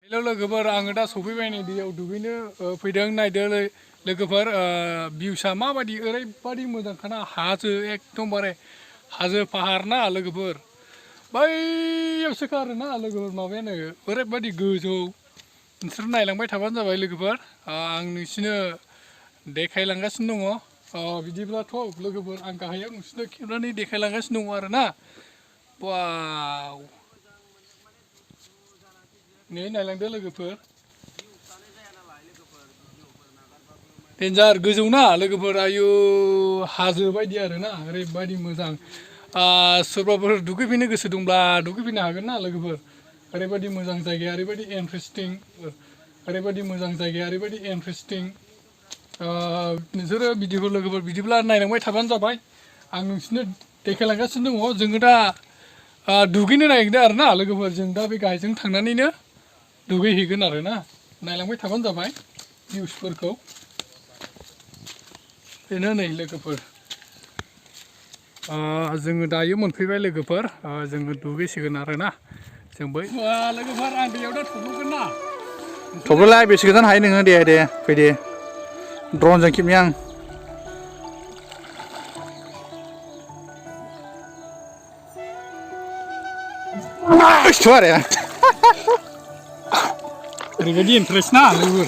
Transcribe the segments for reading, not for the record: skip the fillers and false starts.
हेल' लोगोफोर आङो दा सफैबाय नै दैयाव दुगैनो फैदों नायदो लोगोफोर भिउसा माबायदि ओरैबायदि मोजांखाना हाजो एकदमबारे हाजो पाहार ना लोगोफोर बैयावसोखा आरोना लोगोफोर माबायानो ओरैबायदि गोजौ नोंसोर नायलांबाय थाबानो जाबाय लोगोफोर आं नोंसिनो देखायलांगासिनो दङ बिदिब्लाथ' लोगोफोर आं गाहायाव नोंसिनो खेबनानै देखायलांगासिनो दङ आरोना वाव नै नायलांदो लोगोफोर डेन्जार गोजौ ना लोगोफोर आयु हाजो बायदि आरोना ओरैबायदि मोजां सोरबाफोर दुगैफैनो गोसो दंब्ला दुगैफैनो हागोन ना लोगोफोर ओरैबायदि मोजां जायगाया ओरैबायदि इन्टारेस्टिं ओरैबायदि मोजां जायगाया ओरैबायदि इन्टारेस्टिं नोंसोरो भिडिअखौ लोगोफोर बिदिब्ला नायलांबाय थाबानो जाबाय आं नोंसिनो देखायलांगासिनो दङ जोङो दा दुगैनो नागिरदों आरोना लोगोफोर जों दा बे गाहायजों थांनानैनो दुगैहैगोन आरोना नायलांबाय थाबानो जाबाय भिउसफोरखौ बेनो नै लोगोफोर जोङो दायो मोनफैबाय लोगोफोर जोङो दुगैसिगोन आरोना जों बै लोगोफोर आं दैयाव दा थब्ल'गोन ना थब्ल'लाय बेसे गोजान हायो नोङो दे फैदे ड्रनजों खेबनि आं आरो ओरैबायदि इन्टारेस्ट ना लोगोफोर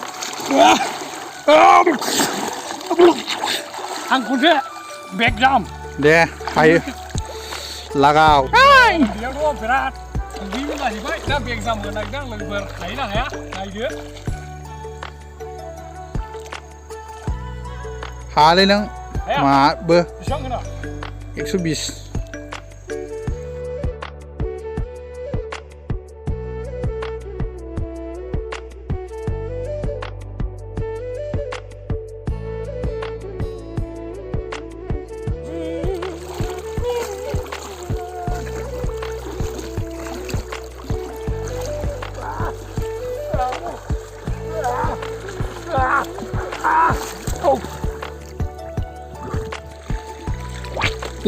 आं खनसे बेग जाम दे हायो लागाव बेयावथ' बिराद दुगैनो जाहैबाय दा बेग जाम होनो नागिरदों आं लोगोफोर हायोना हाया नायदो हालै नों माबो बेसेबां होना 120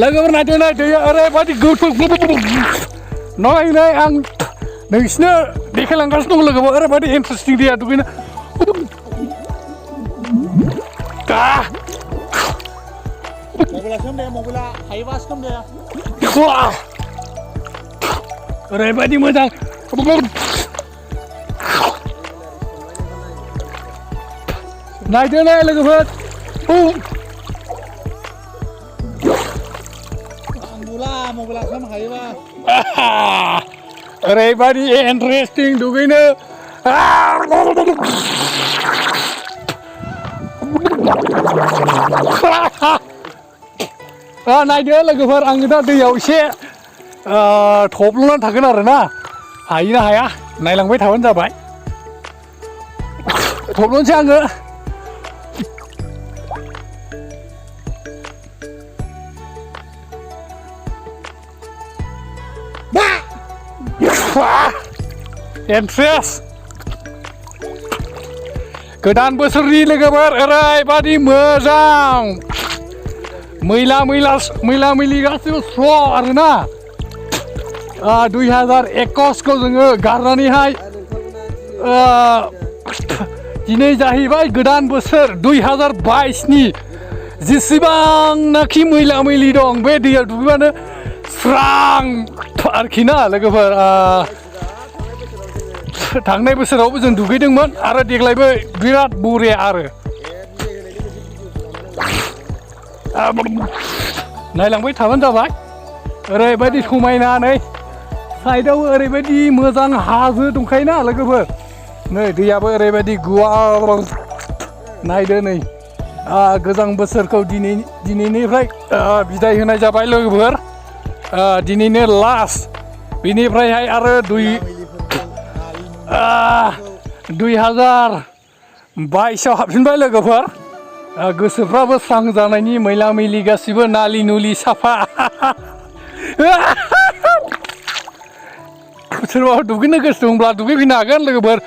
लोगोफोर नायदो नै दैया ओरैबायदि गोथौ नै आं नोंसिनो देखायलांगासिनो दं लोगोफोर ओरैबायदि इन्टारेस्टिं दैया दुगैनो ओरैबायदि मोजां नायदो नै लोगोफोर ओरैबायदि इन्टारेस्टिं दुगैनो नायदो लोगोफोर आङो दा दैयाव एसे थब्ल'नानै थागोन आरोना हायोना हाया नायलांबाय थाबानो जाबाय थब्ल'नोसै आङो इन्ट्रेस्ट गोदान बोसोरनि लोगोफोर ओरैबायदि मोजां मैला मैलि गासैबो स्र' आरोना 2021 खौ जोङो गारनानैहाय दिनै जाहैबाय गोदान बोसोर 2022 नि जेसेबांनाखि मैला मैलि दं बे दैयाव दुगैबानो स्रां आरोखि ना लोगोफोर थांनाय बोसोरावबो जों दुगैदोंमोन आरो देग्लायबो बिराद बरिया आरो नायलांबाय थाबानो जाबाय ओरैबायदि समायना नै साइडआव ओरैबायदि मोजां हाजो दंखायोना लोगोफोर नै दैयाबो ओरैबायदि गुवार नायदो नै गोजां बोसोरखौ दिनैनिफ्राय बिदाय होनाय जाबाय लोगोफोर दिनैनो लास्ट बेनिफ्रायहाय आरो 2022 हाबफिनबाय लोगोफोर गोसोफ्राबो स्रां जानायनि मैला मैलि गासिबो नालि नुलि साफा सोरबा दुगैनो गोसो दंब्ला दुगैफैनो हागोन लोगोफोर